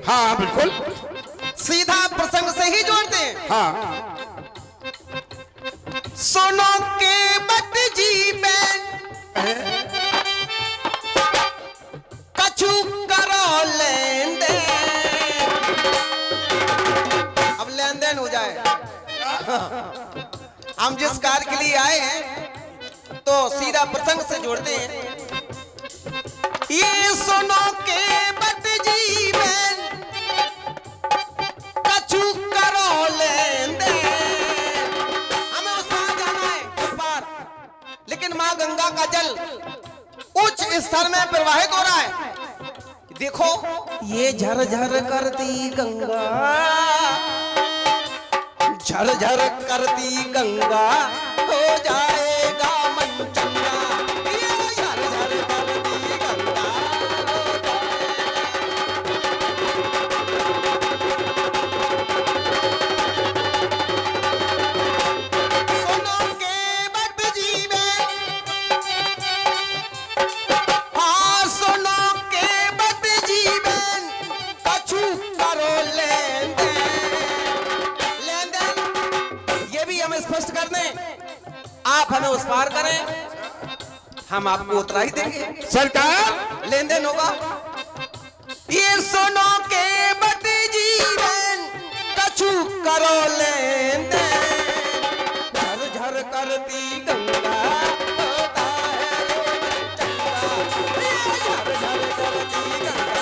हाँ बिल्कुल, सीधा प्रसंग से ही जोड़ते हैं। हाँ। सुनो के बत जी बैन कछु करो लेन देन। अब लेन देन हो जाए। हम जिस कार्य के लिए आए हैं तो सीधा प्रसंग से जोड़ते हैं। ये सुनो के बत जी बैन कछु करो लेन देन। हमें उस पार जाना है, उस पार। लेकिन मां गंगा का जल उच्च स्तर में प्रवाहित हो रहा है। देखो ये झरझर करती गंगा, झरझर करती गंगा हो जाएगा मन चंगा। ये झरझर करती गंगा हो जाएगा। सुनो के बत जीवे, हाँ सुनो के बत जीवे कछु करो लेन देन। लेन देन ये भी हमें स्पष्ट कर दें। आप हमें उस पार करें, हम आपको उतरा ही देंगे। सरकार, लेन देन होगा। ये सुनो के बत जीवन कछु करो लेन देन। झर झर करती गंगा होता है चंगा। ये झर झर करती गंगा।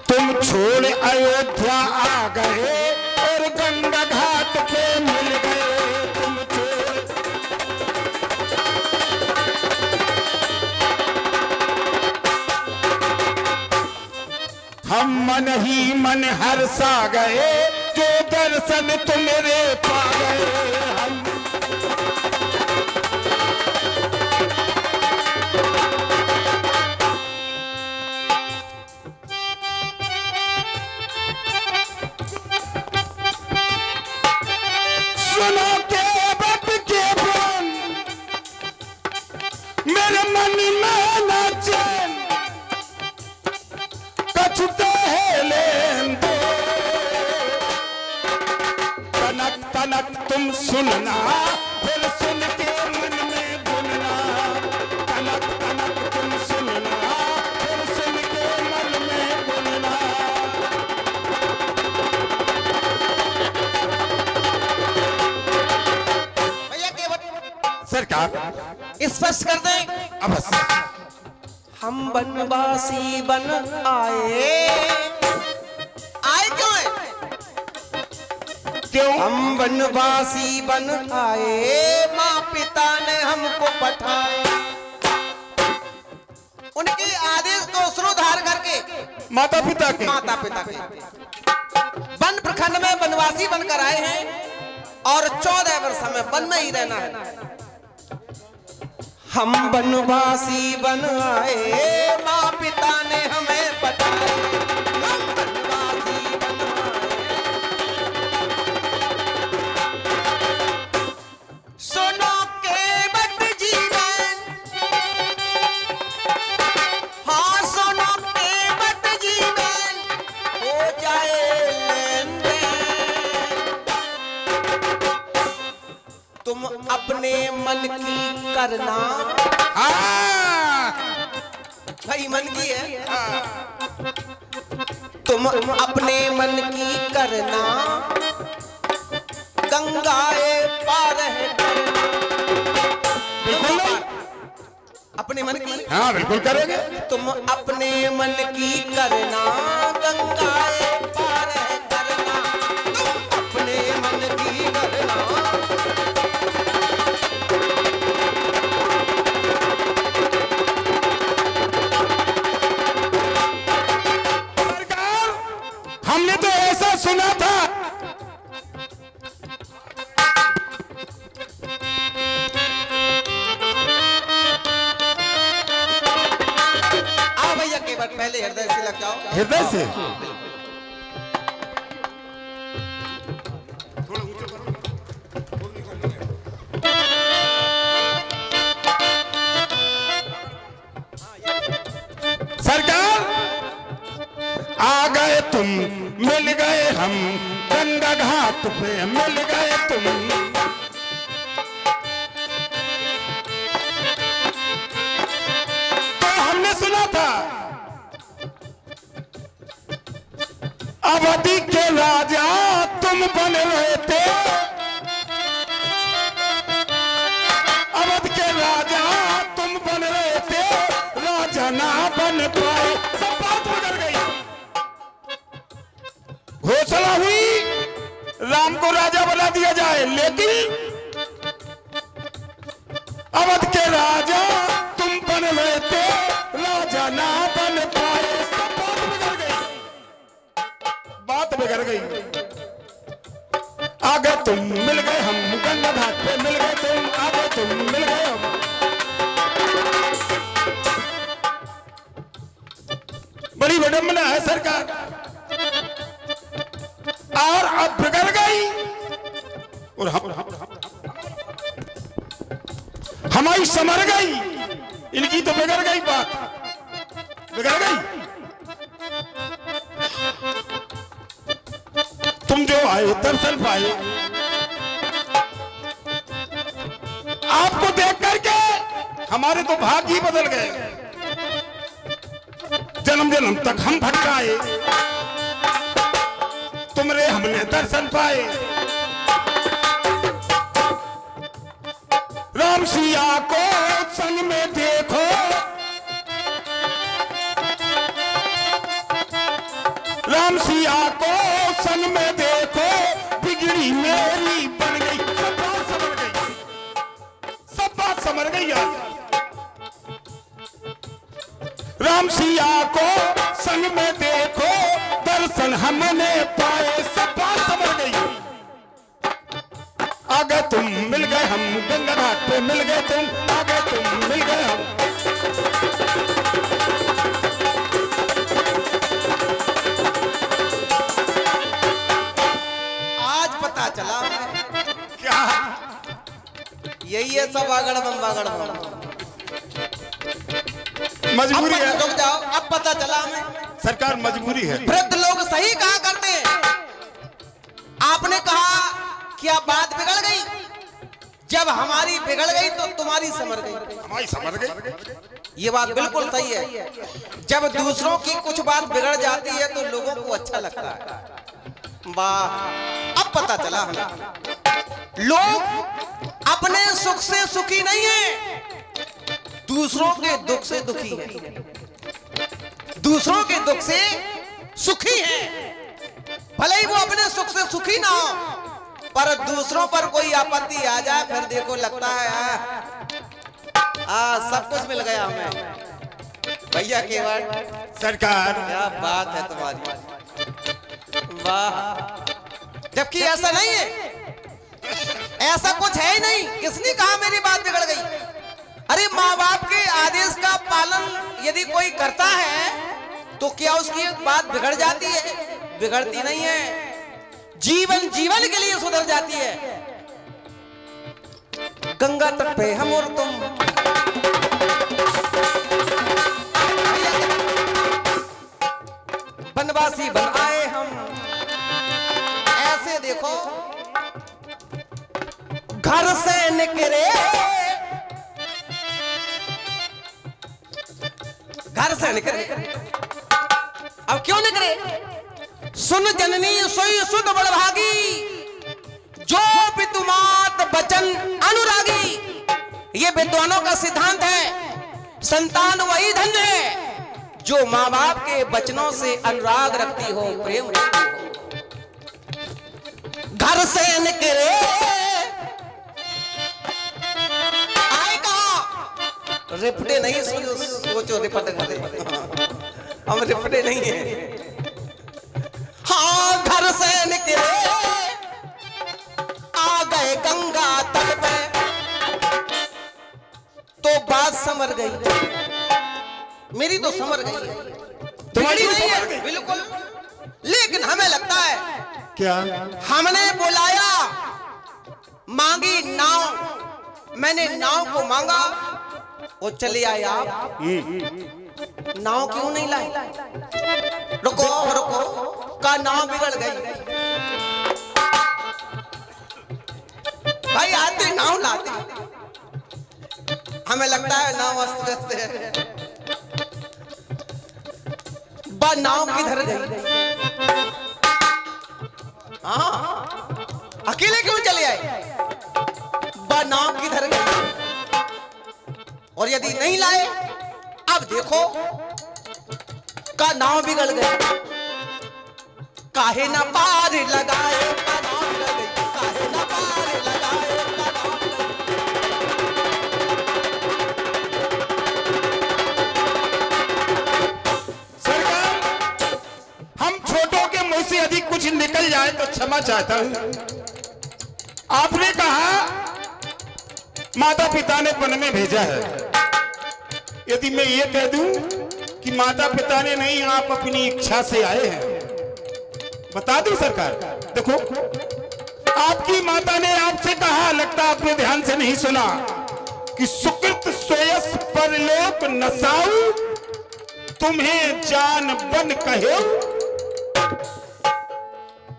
तुम छोड़ अयोध्या आ गए और गंगा घाट पे मिल गए। तुम छोड़, हम मन ही मन हर्षा गए, जो दर्शन तुम्हारे पा गए। हम सुनो के बत के बोल, मेरे मन में ना चैन, कछु कहे लेन दो। तनक तनक तुम सुनना, फिर सुन के मन में गुनना। तनक तनक तुम सुनना, फिर सुन के मन में गुनना। भैया केवट सरकार, स्पष्ट कर दें। अवश्य। हम वनवासी बन आए। आए क्यों है? क्यों? हम वनवासी बन आए, माँ पिता ने हमको पठाए। उनके आदेश को श्रोधार करके माता पिता के, माता पिता के वन प्रखंड में वनवासी बनकर आए हैं और 14 वर्ष हमें वन में ही रहना है। हम वनवासी बन आए, माँ पिता ने हमें पठाए। हम वनवासी बन आए। सुनो के बत जीवन, हाँ सुनो के बत जीवन हो जाए लेन देन। तुम अपने मन की करना, हाँ भाई मन की है। तुम अपने मन की करना, गंगाए पार है करना। बिल्कुल नहीं। अपने मन की, हाँ बिल्कुल करेंगे। तुम अपने मन की करना, गंगाए पार है करना। तुम अपने मन की करना। सरकार, हमने तो ऐसा सुना था केवट पहले हृदय से लग जाओ। हृदय से सरकार आ गए तुम, मिल गए हम, गंगा घाट पे मिल गए तुम। तो हमने सुना था अवधि के राजा तुम बन रहे थे, अवध के राजा तुम बन रहे थे, राजा ना बन पाए। सब बात बदल गई। घोषणा हुई राम को राजा बना दिया जाए, लेकिन अवध के राजा तुम बन रहे थे, राजा ना बन पाए। सब बात बिगड़ गई, बात बिगड़ गई। आगे तुम मिल गए हम, गंगा घाट पे मिल गए तुम, आगे तुम मिल गए हम। बड़ी विडंबना है सरकार, और अब बिगड़ गई। और हमारी समर गई, इनकी तो बिगड़ गई बात, बिगड़ गई। तुम जो आए दर्शन पाए, आपको देख करके हमारे तो भाग्य ही बदल गए। जन्म जन्म तक हम भटकाए, तुमरे हमने दर्शन पाए। राम सिया को संग में देखो, राम सिया को संग में देखो, बिगड़ी मेरी बन गई। सब बात समझ गई, सब बात समझ गई। राम सिया को संग में देखो, दर्शन हमने पाए। सब बात समझ गई। आगे तुम मिल गए हम, गंगा घाट पे मिल गए तुम, आगे तुम मिल गए हम। आज पता चला क्या यही है सब आगड़ बम। मजबूरी है, रुक जाओ, अब पता चला हमें। सरकार मजबूरी है। वृद्ध लोग सही कहा करते हैं। आपने कहा कि अब बात बिगड़ गई, जब हमारी बिगड़ गई तो तुम्हारी समर गई। हमारी समझ गई, ये बात बिल्कुल सही है। जब दूसरों की कुछ बात बिगड़ जाती है तो लोगों को अच्छा लगता है। वाह, अब पता चला हमें। लोग अपने सुख से सुखी नहीं है, दूसरों के दुख से दुखी है। दूसरों के दुख से सुखी है, भले ही वो अपने सुख से सुखी ना हो, पर दूसरों पर कोई आपत्ति आ जाए फिर देखो लगता है सब कुछ मिल गया हमें। भैया केवट सरकार क्या बात है तुम्हारी, वाह। जबकि ऐसा नहीं है, ऐसा कुछ है ही नहीं। किसने कहा मेरी बात बिगड़ गई? अरे माँ बाप के आदेश का पालन यदि कोई करता है तो क्या उसकी बात बिगड़ जाती है? बिगड़ती नहीं है, जीवन जीवन के लिए सुधर जाती है। गंगा तट पे हम और तुम, बनवासी बन आए हम। ऐसे देखो, घर से निकले, घर से निकले, अब क्यों निकले? सुन जननी सोई सुध बड़भागी, जो पितुमात बचन अनुरागी। ये विद्वानों का सिद्धांत है। संतान वही धन है जो माँ बाप के बचनों से अनुराग रखती हो, प्रेम रखती हो। घर से निकले आए कहा, रिपटे नहीं सोचो रिपट करे, हम रिपटे नहीं है। हाँ, घर से निकले आ गए गंगा तट पे, तो बात समझ गई, मेरी तो समझ गई। क्या? हमने बुलाया, मांगी नाव, मैंने नाव को मांगा, वो चले आए आप। नाव क्यों नहीं लाई? रुको रुको, का नाव बिगड़ गई। भाई आते नाव लाते, हमें लगता है नाव अस्त व्यस्त है। बा नाव किधर गई? हाँ, अकेले क्यों चले आए? बा नाव किधर गई? और यदि नहीं लाए, अब देखो का नाव बिगड़ गई। काहे ना पार लगाए, का नाव बिगड़ गई। काहे ना पार लगाए, का नाव सरकार, हम छोटों के मुंह से यदि कुछ निकल जाए तो क्षमा चाहता हूं। आपने कहा माता पिता ने वन में भेजा है। यदि मैं ये कह दूं कि माता पिता ने नहीं, आप अपनी इच्छा से आए हैं, बता दूं सरकार? देखो, आपकी माता ने आपसे कहा, लगता आपने ध्यान से नहीं सुना, कि सुकृत सोयस परलोक नसाऊ, तुम्हें जान बन कहे।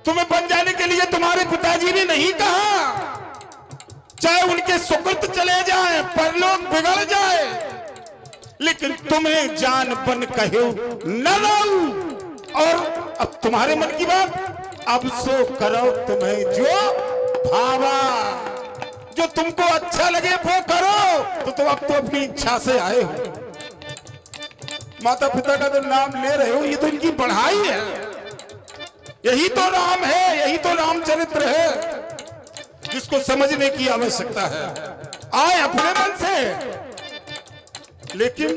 तुम्हें बन जाने के लिए तुम्हारे पिताजी ने नहीं कहा, चाहे उनके सुकृत चले जाए, परलोक बिगड़ जाए, लेकिन तुम्हें जान बन कहे न लाऊं। और अब तुम्हारे मन की बात, अब सो करो तुम्हें जो भावा, जो तुमको अच्छा लगे वो करो। तो तुम अब तो अपनी इच्छा से आए हो। माता पिता का जो नाम ले रहे हो, ये तो इनकी बढ़ाई है। यही तो राम है, यही तो रामचरित्र है, जिसको समझने की आवश्यकता है। आए अपने मन से, लेकिन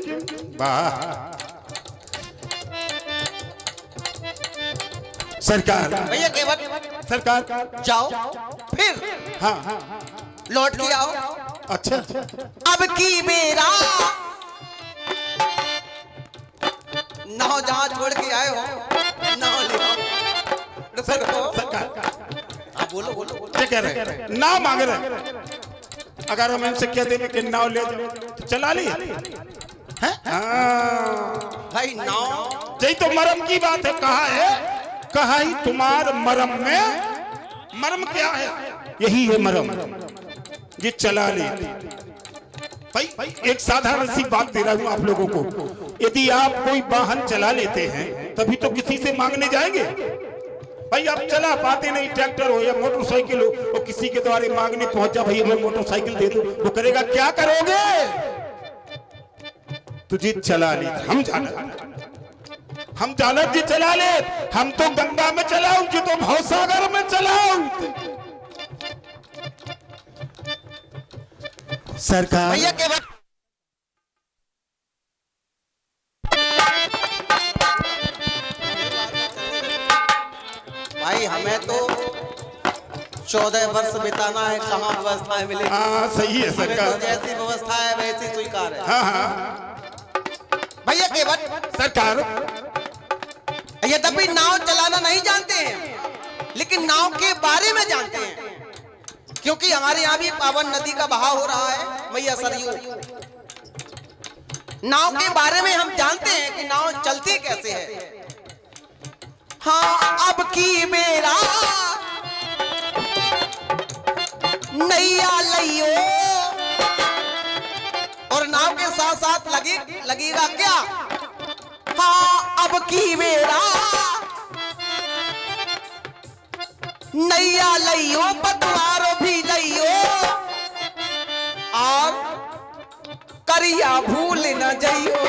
वाह सरकार, भैया केवट सरकार जाओ, फिर हाँ लौट के आओ। अच्छा, अब की बेरा नाव जहां छोड़ के आए हो, नाव ले आओ। रुको, सरकार हाँ, बोलो बोलो बोलो। क्या कह रहे हैं? नाव मांग रहे हैं। अगर हम इनसे कह देंगे कि नाव ले जाओ तो चला ली है? भाई नाव, यही तो मरम की बात है। कहा है, कहा ही तुम्हार मरम में, मरम क्या है? यही है मरम, ये चला ले। भाई एक साधारण सी बात दे रहा हूं आप लोगों को, यदि आप कोई वाहन चला लेते हैं तभी तो किसी से मांगने जाएंगे। भाई आप चला पाते नहीं, ट्रैक्टर हो या मोटरसाइकिल हो, और किसी के द्वारे मांगने पहुंचा, भाई हमें मोटरसाइकिल दे दो, वो करेगा क्या करोगे? तुझे चला ले, हम जाना जी चला ले। हम तो गंगा में चलाऊ, जी तो भवसागर में चलाऊ। सरकार भैया केवट भाई, हमें तो 14 वर्ष बिताना है, कहाँ व्यवस्थाएं मिलेगी? हाँ सही है सरकार, तो जैसी व्यवस्था है वैसी स्वीकार है। हाँ हाँ भैया केवट सरकार, यद्यपि नाव चलाना नहीं जानते हैं, लेकिन नाव के बारे में जानते हैं, क्योंकि हमारे यहाँ भी पावन नदी का बहाव हो रहा है, मैया सरयू। नाव के बारे में हम जानते हैं कि नाव चलती कैसे है। हाँ, अब की बेरा नैया लइयो, और नाव के साथ साथ लगेगा क्या? हाँ, अब की बेरा नैया लइयो, पतवारो भी लइयो, और करिया भूल न जइयो।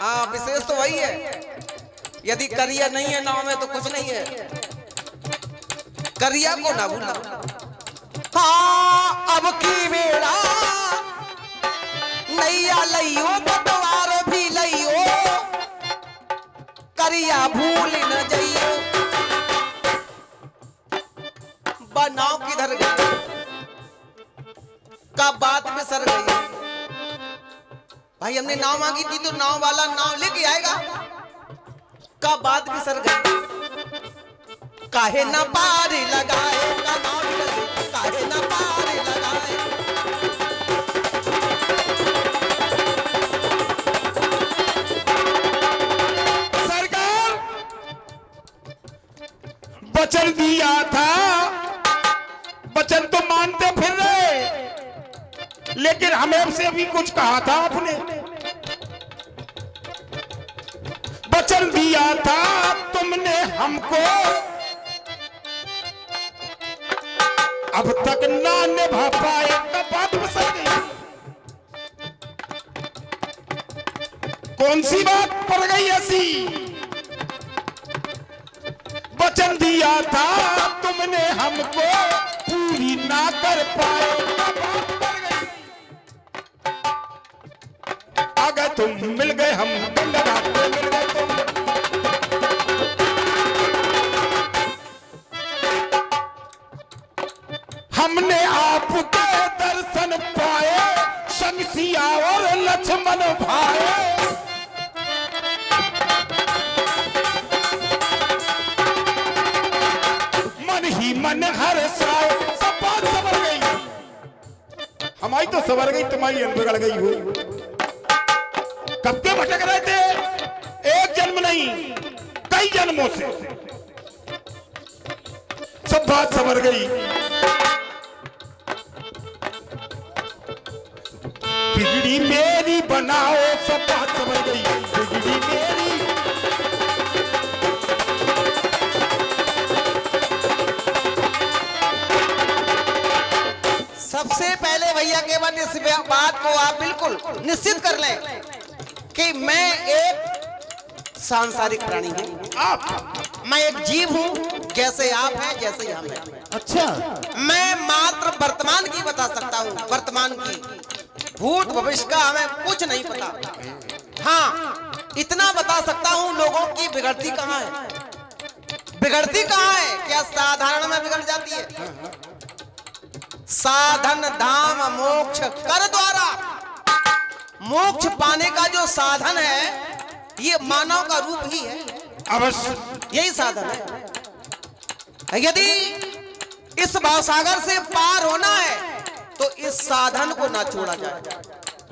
हाँ, विशेष तो वही है, यदि करिया नहीं है नाव में तो कुछ नहीं है, करिया को ना भूलना। हाँ, अब की बेड़ा नैया लइयो, पतवारो भी लइयो, करिया भूल न जइयो। नाव किधर गई? का बात में सर गई। भाई हमने नाव मांगी थी तो नाव वाला नाव लेके आएगा, का बात बिसर गई, काहे न पार लगाए का नाम बिगड़ गई, काहे न पार लगाए। सरकार वचन दिया था, वचन तो मानते फिर रहे, लेकिन हमें से भी कुछ कहा था आपने। वचन दिया था तुमने हमको, अब तक ना निभा पाए का बात बसर गई। कौन सी बात पड़ गई ऐसी? वचन दिया था तुमने हमको, पूरी ना कर पाए का बात पड़ गई। अगर तुम मिल गए हम मिल गए तुम। हमने आपके दर्शन पाए, शमसिया और लक्ष्मण भाई। मन ही मन हर साए, सब बात सवर गई। हमारी तो सवर गई, तुम्हारी बिगड़ गई हो। कब के भटक रहे थे? एक जन्म नहीं, कई जन्मों से। सब बात सवर गई। बिगड़ी मेरी बनाओ, सब बात समझ गई। बिगड़ी मेरी। सबसे पहले भैया के बाद इस बात को आप बिल्कुल निश्चित कर लें कि मैं एक सांसारिक प्राणी हूँ, मैं एक जीव हूँ, जैसे आप हैं जैसे हम हैं। अच्छा, मैं मात्र वर्तमान की बता सकता हूँ, वर्तमान की। भूत भविष्य का हमें कुछ नहीं पता। हाँ, इतना बता सकता हूँ लोगों की बिगड़ती कहाँ है। बिगड़ती कहाँ है? क्या साधारण में बिगड़ जाती है? साधन धाम मोक्ष कर द्वारा मोक्ष पाने का जो साधन है, ये मानव का रूप ही है। अवश्य यही साधन है। यदि इस भावसागर से पार होना है तो इस साधन को ना छोड़ा जाए।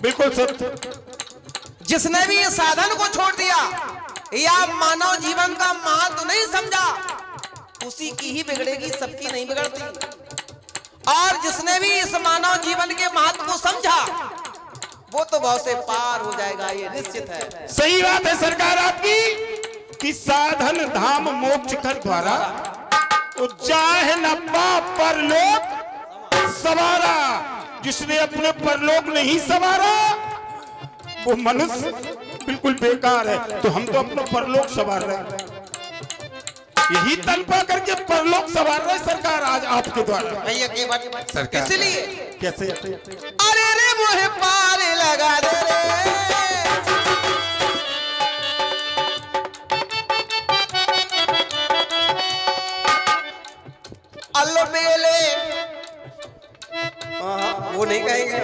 बिल्कुल सत्य। जिसने भी इस साधन को छोड़ दिया या मानव जीवन का महत्व नहीं समझा, उसी की ही बिगड़ेगी, सबकी नहीं बिगड़ती। और जिसने भी इस मानव जीवन के महत्व को समझा, वो तो भाव से पार हो जाएगा, ये निश्चित है। सही बात है सरकार आपकी कि साधन धाम मोक्ष कर द्वारा चाहे न परलोक सवारा। जिसने अपने परलोक नहीं सवारा वो मनुष्य बिल्कुल बेकार है। तो हम तो अपना परलोक सवार रहे हैं, यही तन पा करके परलोक सवार रहे सरकार आज आपके द्वारा। भैया के बात सरकार इसलिए कैसे? अरे रे मोहे पार लगा दे रे, अलबेले वो नहीं कहेंगे।